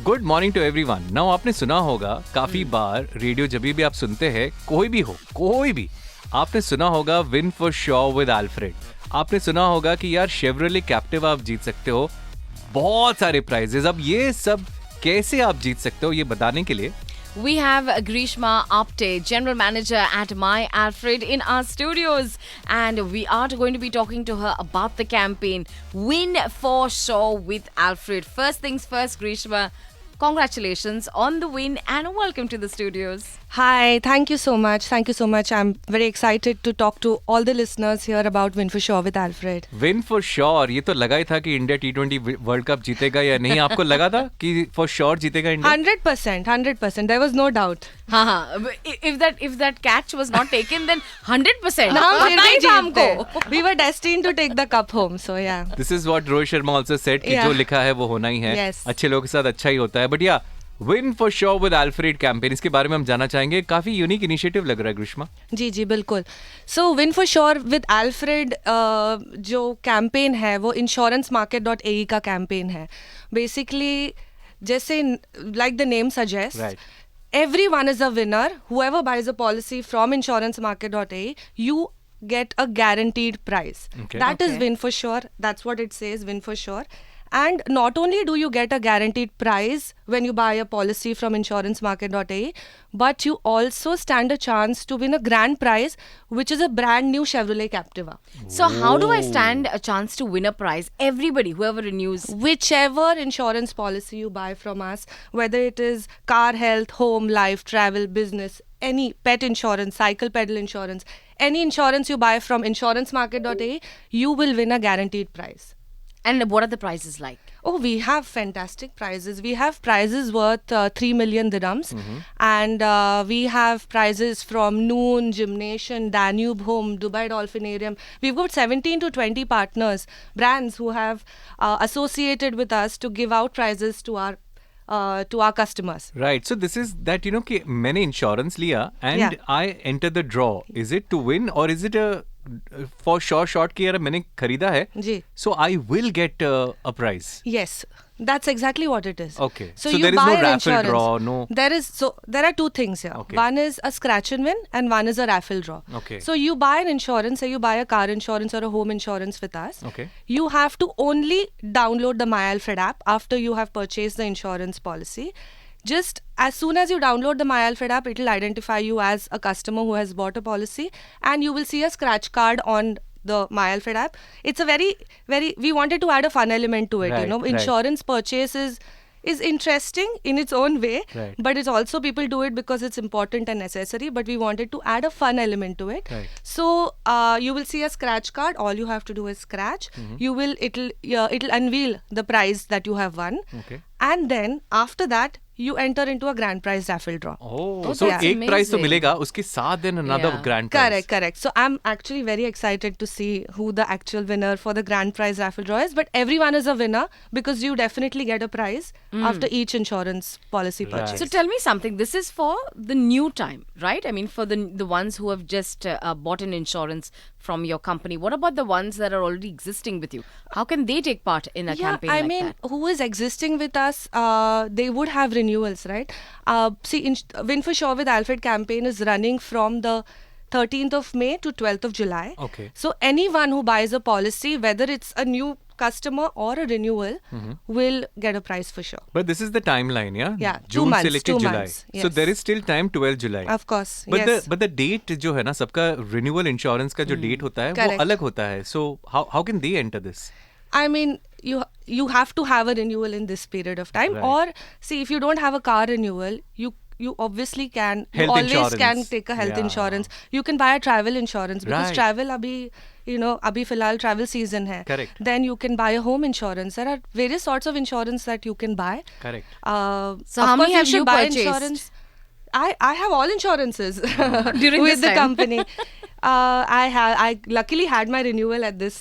Good morning to everyone. Now आपने सुना होगा काफी बार रेडियो जब भी आप सुनते हैं, कोई भी आपने सुना होगा win for sure with Alfred. आपने सुना होगा कि यार शेवरले कैप्टिव आप जीत सकते हो बहुत सारे प्राइजेस। अब ये सब कैसे आप जीत सकते हो ये बताने के लिए we have Grishma Apte, General Manager at My Alfred, in our studios, and we are going to be talking to her about the campaign Win for Sure with Alfred. First things first, Grishma, congratulations on the win and welcome to the studios. Hi, thank you so much. Thank you so much. I'm very excited to talk to all the listeners here about Win for Sure with Alfred. Win for sure, ये तो लगा ही था कि India T20 world cup जीतेगा या नहीं। आपको लगा था कि फॉर श्योर जीतेगा India? 100%. There was no doubt. हाँ, if that catch was not taken, then 100%. हम फिर पता भी ही था हमको। जीतते. We were destined to take the cup home. So yeah. This is what Rohit Sharma also said कि जो लिखा है वो होना ही है। Yes. अच्छे लोगों के साथ अच्छा ही होता है। बट या win for sure with Alfred campaign, इसके बारे में हम जानना चाहेंगे। काफी यूनिक इनिशिएटिव लग रहा है ग्रीष्मा। जी बिल्कुल। So win for sure with Alfred जो कैंपेन है वो insurancemarket.ae का कैंपेन है। बेसिकली जैसे like the name suggest, everyone is a winner. Whoever buys a policy from insurancemarket.ae, you get a guaranteed price. That is win for sure. That's what it says, win for sure. And not only do you get a guaranteed price when you buy a policy from insurancemarket.ae, but you also stand a chance to win a grand prize, which is a brand new Chevrolet Captiva. So how do I stand a chance to win a prize? Everybody, whoever renews. Whichever insurance policy you buy from us, whether it is car, health, home, life, travel, business, any pet insurance, cycle pedal insurance, any insurance you buy from insurancemarket.ae, you will win a guaranteed prize. And what are the prizes like? Oh, we have fantastic prizes. We have prizes worth 3 million dirhams. And we have prizes from Noon, Gymnasium, Danube Home, Dubai Dolphinarium. We've got 17 to 20 partners, brands who have associated with us to give out prizes to our customers. Right. So this is that, कि मैंने insurance लिया and I enter the draw. Is it to win or is it a for sure short कि यार मैंने खरीदा है जी. So I will get a prize. Yes, that's exactly what it is. Okay. So So you there is buy no an raffle insurance. draw, no. There are two things here. Okay. One is a scratch and win, and one is a raffle draw. Okay. So you buy an insurance, say you buy a car insurance or a home insurance with us. Okay. You have to only download the My Alfred app after you have purchased the insurance policy. Just as soon as you download the My Alfred app, it will identify you as a customer who has bought a policy, and you will see a scratch card on the My Alfred app. It's a very, we wanted to add a fun element to it. Right. Insurance purchase is interesting in its own way, Right. but it's also people do it because it's important and necessary, but we wanted to add a fun element to it. Right. So you will see a scratch card. All you have to do is scratch. It'll unveil the prize that you have won. Okay. And then after that you enter into a grand prize raffle draw. Oh, so एक amazing. Price तो मिलेगा, उसके साथ then another Yeah. grand prize. Correct. So I'm actually very excited to see who the actual winner for the grand prize raffle draw is. But everyone is a winner because you definitely get a prize after each insurance policy purchase. Right. So tell me something. This is for the new time, right? I mean, for the ones who have just bought an insurance from your company. What about the ones that are already existing with you? How can they take part in a campaign like that? Who is existing with us, they would have renewals, right? Win for Sure with Alfred campaign is running from the 13th of May to 12th of July. Okay. So anyone who buys a policy, whether it's a new customer or a renewal, will get a prize for sure. But this is the timeline, yeah? Yeah, 2 June months, से लेके 2 July. months, So yes. there is still time 12 July. Of course, But yes. the date जो है ना, सबका renewal insurance का जो date होता है वो Correct. अलग होता है. So how can they enter this? I mean, you have to have a renewal in this period of time. Right. Or see, if you don't have a car renewal, you obviously can. Health you always insurance. can take a health Yeah. insurance. You can buy a travel insurance because Right. travel abhi filhal travel season hai. Correct. Then you can buy a home insurance. There are various sorts of insurance that you can buy. Correct. So of how many course have should you buy purchased? insurance. I have all insurances During with this the time. company. I luckily had my renewal at this,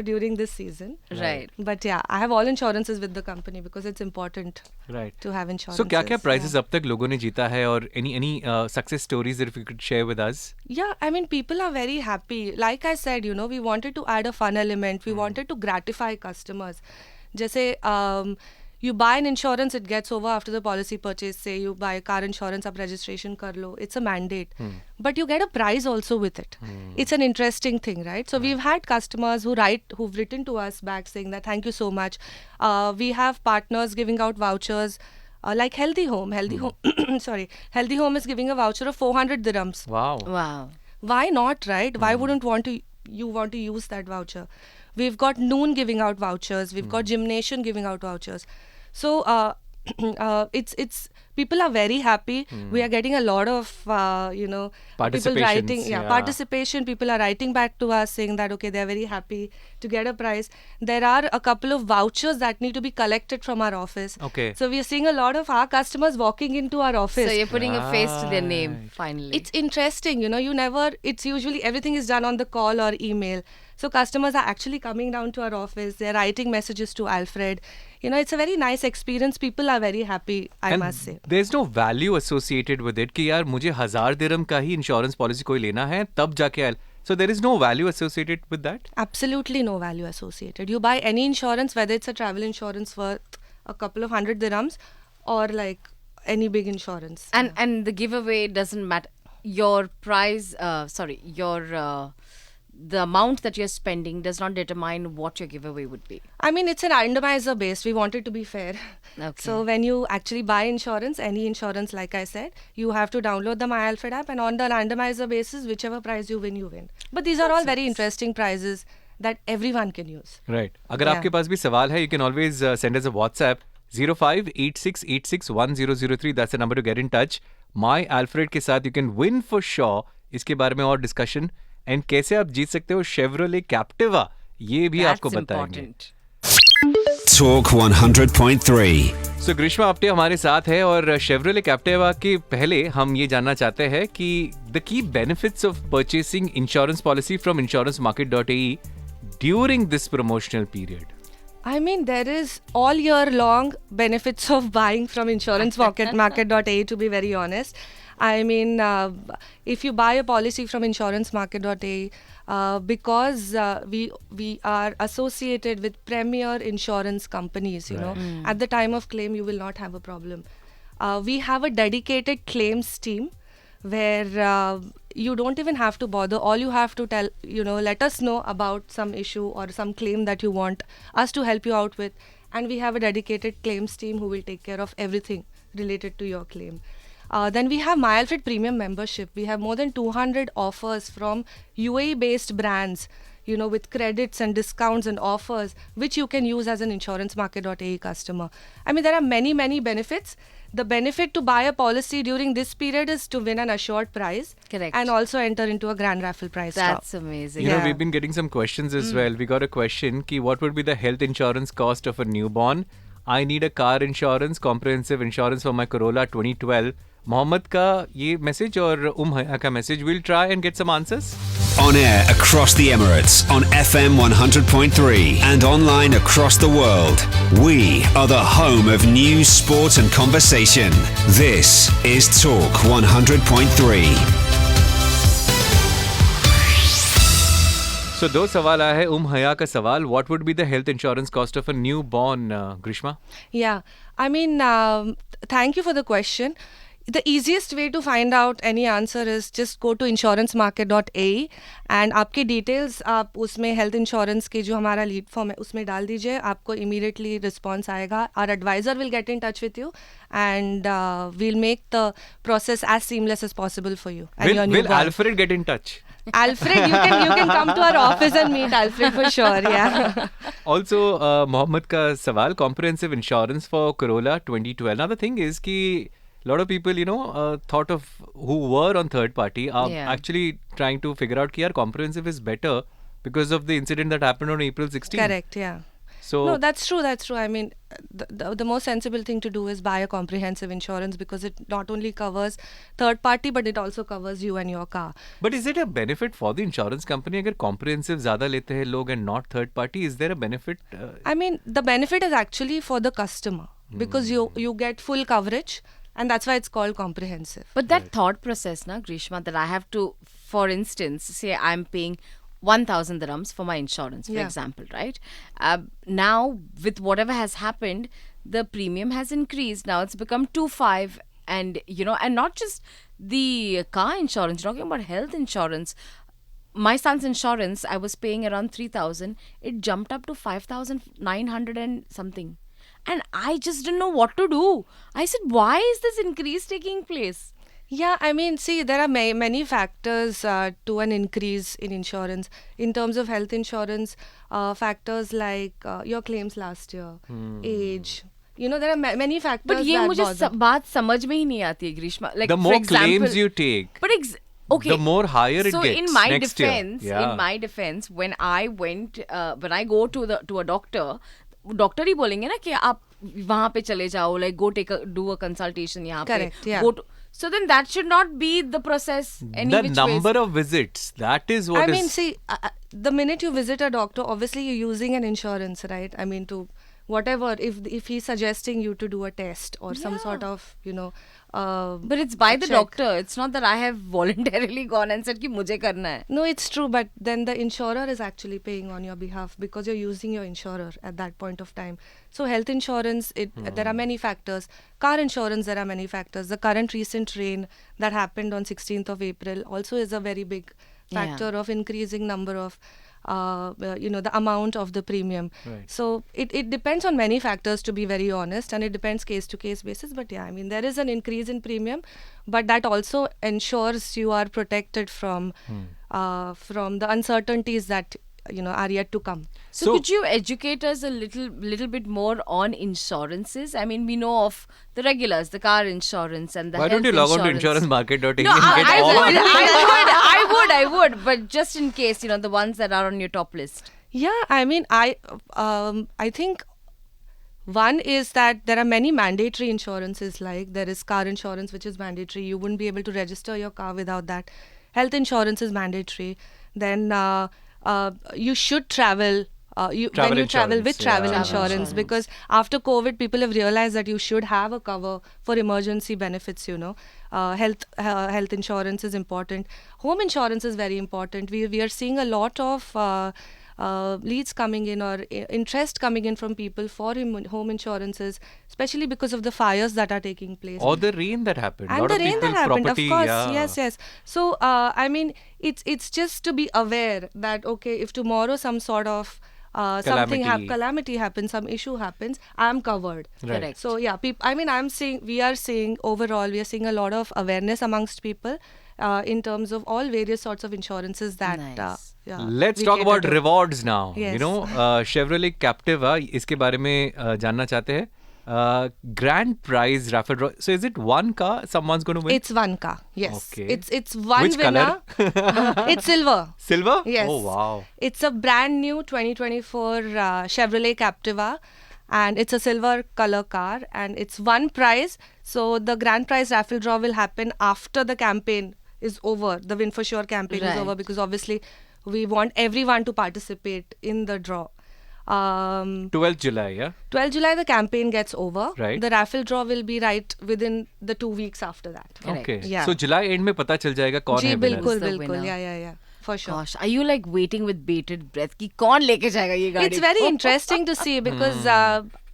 during this season. Right. But yeah, I have all insurances with the company because it's important Right. to have insurance. So क्या prizes अब तक लोगों ने जीता है और any success stories that if you could share with us? Yeah, I mean, people are very happy. Like I said, we wanted to add a fun element. We wanted to gratify customers. जैसे You buy an insurance, it gets over after the policy purchase. Say you buy car insurance, up registration kar lo. It's a mandate. But you get a prize also with it. It's an interesting thing, right? So we've had customers who've written to us back saying that thank you so much. We have partners giving out vouchers. Like Healthy Home. Healthy Home is giving a voucher of 400 dirhams. Wow. Wow. Why not, right? Why wouldn't you want to use that voucher? We've got Noon giving out vouchers. We've got Gymnasium giving out vouchers. So it's people are very happy. We are getting a lot of people writing. Participations, yeah. Participation. People are writing back to us saying that okay, they are very happy to get a prize. There are a couple of vouchers that need to be collected from our office. Okay. So we are seeing a lot of our customers walking into our office. So you're putting a face to their name Right. finally. It's interesting, it's usually everything is done on the call or email. So customers are actually coming down to our office. They're writing messages to Alfred. It's a very nice experience. People are very happy, I And must say. there's no value associated with it कि यार मुझे 1000 दिरहम का ही insurance policy कोई लेना है तब जाके so there is no value associated with that. Absolutely no value associated. You buy any insurance, whether it's a travel insurance worth a couple of 100 dirhams or like any big insurance. and the giveaway doesn't matter. Your price, the amount that you're spending does not determine what your giveaway would be. I mean, it's an randomizer based. We want it to be fair. Okay. So when you actually buy insurance, any insurance, like I said, you have to download the My Alfred app, and on the randomizer basis, whichever prize you win, you win. But these are all very interesting prizes that everyone can use. Right. अगर Yeah. आपके पास भी सवाल है, you can always send us a WhatsApp 0586861003. That's the number to get in touch. My Alfred के साथ you can win for sure. इसके बारे में और डिस्कशन एंड कैसे आप जीत सकते हो शेवरोले कैप्टिवा ये भी आपको That's बताएंगे. important. Talk 100.3. सो ग्रीष्मा आप्टे हमारे साथ है और शेवरोले कैप्टिवा के पहले हम ये जानना चाहते हैं कि the key benefits of purchasing insurance policy from insurancemarket.ae during this promotional period. I mean, there is all year long benefits of buying from insurancemarket.ae, to be very honest. I mean, if you buy a policy from insurancemarket.ae, because we are associated with premier insurance companies, at the time of claim, you will not have a problem. We have a dedicated claims team where you don't even have to bother. All you have to let us know about some issue or some claim that you want us to help you out with. And we have a dedicated claims team who will take care of everything related to your claim. Then we have My Alfred Premium membership. We have more than 200 offers from UAE-based brands, with credits and discounts and offers, which you can use as an insurancemarket.ae customer. I mean, there are many, many benefits. The benefit to buy a policy during this period is to win an assured prize. Correct. And also enter into a grand raffle prize draw. That's amazing. You know, Yeah. we've been getting some questions as well. We got a question ki what would be the health insurance cost of a newborn? I need a car insurance, comprehensive insurance for my Corolla 2012. Mohammad का ये message और हया का message. We'll try and get some answers. On air across the Emirates on FM 100.3 and online across the world. We are the home of news, sport and conversation. This is Talk 100.3. So दो सवाल आया है. हया का सवाल, what would be the health insurance cost of a newborn, Grishma? Yeah, I mean, thank you for the question. The easiest way to find out any answer is just go to insurancemarket.ae and आपके details आप उसमें health insurance के जो हमारा lead form है उसमें डाल दीजिए. आपको immediately response आएगा. Our advisor will get in touch with you and we'll make the process as seamless as possible for you. And your Will newborn. Alfred get in touch? Alfred, you can come to our office and meet Alfred for sure. Yeah. Also, Mohammad का सवाल, comprehensive insurance for Corolla 2012. Now the thing is कि a lot of people, thought of who were on third party are Yeah. actually trying to figure out कि यार comprehensive is better because of the incident that happened on April 16. Correct. Yeah. So No, that's true. I mean, the most sensible thing to do is buy a comprehensive insurance because it not only covers third party, but it also covers you and your car. but is it a benefit for the insurance company अगर comprehensive ज़्यादा लेते हैं लोग and not third party? Is there a benefit? I mean, the benefit is actually for the customer because you get full coverage, and that's why it's called comprehensive. But that thought process, Grishma, that I have to, for instance, say I'm paying 1,000 dirhams for my insurance, for Yeah. example, right? Now, with whatever has happened, the premium has increased. Now it's become 2.5, and and not just the car insurance. Talking about health insurance. My son's insurance, I was paying around 3,000. It jumped up to 5,900 and something. And I just didn't know what to do. I said, why is this increase taking place? Yeah, I mean, see, there are many factors to an increase in insurance. In terms of health insurance, factors like your claims last year, age. There are many factors But ये that मुझे bother. बात समझ में ही नहीं आती है, Grishma. Like, The for more example, claims you take, But okay. the more higher it So gets in my next defense, year. when I went, when I go to a doctor, doctor ही बोलेंगे ना कि आप वहाँ पे चले जाओ, like go do a consultation यहाँ पे. Correct, yeah. So then that should not be the process any The which number ways. of visits, that is what I is... mean, see, the minute you visit a doctor, obviously you're using an insurance, right? I mean, to whatever, if he's suggesting you to do a test or some sort of, But it's by the check. doctor. It's not that I have voluntarily gone and said कि मुझे करना है. No, it's true, but then the insurer is actually paying on your behalf because you're using your insurer at that point of time. So health insurance, there are many factors. Car insurance, there are many factors. The current recent rain that happened on 16th of April also is a very big factor of increasing number of the amount of the premium. Right. So it depends on many factors, to be very honest, and it depends case to case basis. But yeah, I mean, there is an increase in premium, but that also ensures you are protected from the uncertainties that are yet to come. So could you educate us a little bit more on insurances? I mean, we know of the regulars, the car insurance and the Why health don't you log on to insurance. insurancemarket.in No, and get all of it? I would, but just in case, the ones that are on your top list. Yeah, I mean, I think one is that there are many mandatory insurances, like there is car insurance, which is mandatory. You wouldn't be able to register your car without that. Health insurance is mandatory. Then you should travel. When you travel insurance, with travel yeah. insurance, because after COVID, people have realized that you should have a cover for emergency benefits. Health insurance is important. Home insurance is very important. We are seeing a lot of leads coming in or interest coming in from people for home insurances, especially because of the fires that are taking place. Or the rain that happened. And Lot the of rain people, that happened, property, of course, yeah. yes. So, I mean, it's just to be aware that, okay, if tomorrow some sort of calamity happens, some issue happens, I'm covered. Right. Correct. So yeah, we are seeing a lot of awareness amongst people in terms of all various sorts of insurances that. Nice. Let's we talk cater about to. rewards now. Yes. Chevrolet Captiva, इसके बारे में जानना चाहते हैं. Grand prize raffle draw. So is it one car someone's going to win? It's one car. Yes. Okay. It's one Which winner. color? It's silver. Silver? Yes. Oh wow. It's a brand new 2024 Chevrolet Captiva, and it's a silver color car, and it's one prize. So the grand prize raffle draw will happen after the campaign is over. The Win for Sure campaign is Right. over, because obviously we want everyone to participate in the draw. 12th July, yeah? 12 July the campaign gets over. Right. The raffle draw will be right within the 2 weeks after that. Correct. Okay. Yeah. So July end में पता चल जाएगा कौन जी है winner. बिल्कुल the बिल्कुल winner? yeah for sure. Gosh, are you like waiting with bated breath कि कौन लेके जाएगा ये गाड़ी? It's very interesting to see, because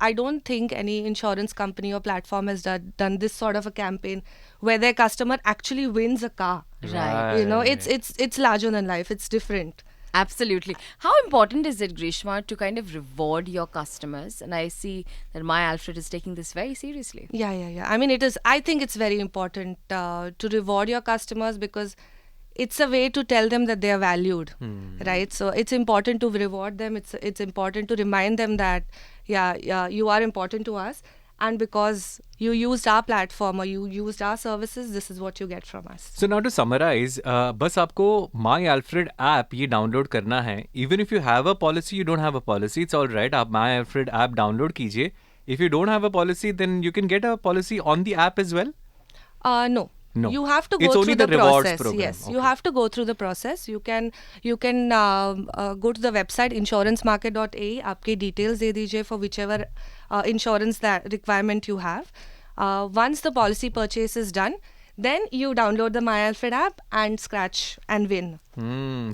I don't think any insurance company or platform has done this sort of a campaign where their customer actually wins a car. Right. It's larger than life. It's different. Absolutely. How important is it, Grishma, to kind of reward your customers? And I see that My Alfred is taking this very seriously. Yeah. I mean, it is. I think it's very important to reward your customers, because it's a way to tell them that they are valued, right? So it's important to reward them. It's important to remind them that you are important to us, and because you used our platform or you used our services, this is what you get from us. So now to summarize, बस आपको My Alfred app ये download करना है. Even if you have a policy, you don't have a policy, it's all right. आप My Alfred app download कीजिए. If you don't have a policy, then you can get a policy on the app as well. No. No. You have to It's go only through the the rewards process. program. Yes, you Okay. have to go through the process. You can go to the website insurancemarket.ae. आपके details दे दीजिए for whichever insurance that requirement you have. Once the policy purchase is done, then you download the My Alfred app and scratch and win.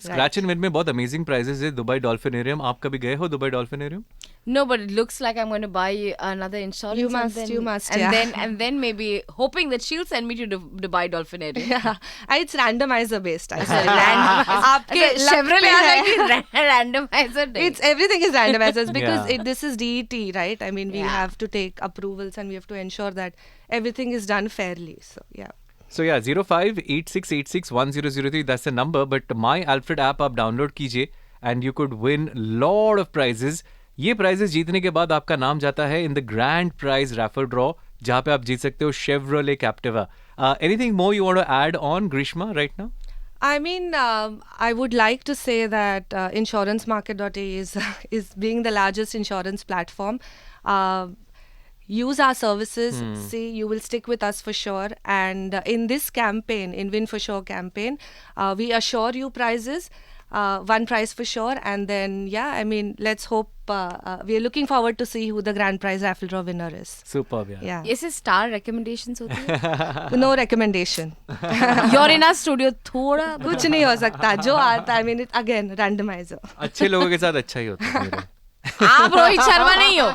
Scratch and win में बहुत amazing prizes है. Dubai डॉल्फिनेरियम, आप कभी गए हो Dubai डॉल्फिनेरियम? No, but it looks like I'm going to buy another insurance. You and must, then- you must, and yeah. then maybe hoping that she'll send me to Dubai Dolphinarium. Yeah, it's randomizer based. I said. आपके आपके luck Chevrolet पे आ है. जाएगी randomizer day. It's everything is randomizers because Yeah. this is DET, right? I mean, we Yeah. have to take approvals and we have to ensure that everything is done fairly. So yeah. So yeah, 0586861003, that's the number. But My Alfred app आप download कीजिए and you could win lot of prizes. ये prizes जीतने के बाद आपका नाम जाता है in the grand prize raffle draw, जहाँ पे आप जीत सकते हो Chevrolet Captiva. Anything more you want to add on, Grishma, right now? I mean, I would like to say that insurancemarket.ae is being the largest insurance platform. Use our services. See, you will stick with us for sure. And in this campaign, in Win for Sure campaign, we assure you prizes. One prize for sure, and then I mean, let's hope. We are looking forward to see who the grand prize raffle draw winner is. Superb, yeah. Yeah, ऐसे star recommendations होती है? no recommendation. You're in our studio थोड़ा कुछ नहीं हो सकता जो आता. I mean, it again randomizer. अच्छे लोगों के साथ अच्छा ही होता है मेरा. आप रोहित शर्मा नहीं हो.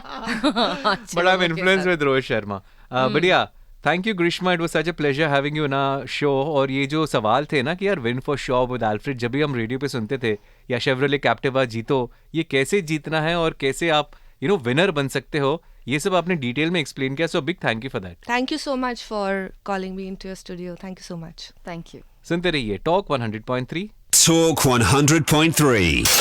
But I'm influenced with Rohit Sharma. But yeah, thank you, Grishma. It was such a pleasure having you on our show. और ये जो सवाल थे ना कि यार Win for Sure with Alfred, जब भी हम रेडियो पे सुनते थे या Chevrolet Captiva जीतो, ये कैसे जीतना है और कैसे आप विनर बन सकते हो, ये सब आपने डिटेल में एक्सप्लेन किया. So big thank you for that. Thank you so much for calling me into your studio. Thank you so much. Thank you. सुनते रहिए टॉक 100.3. Talk 100.3.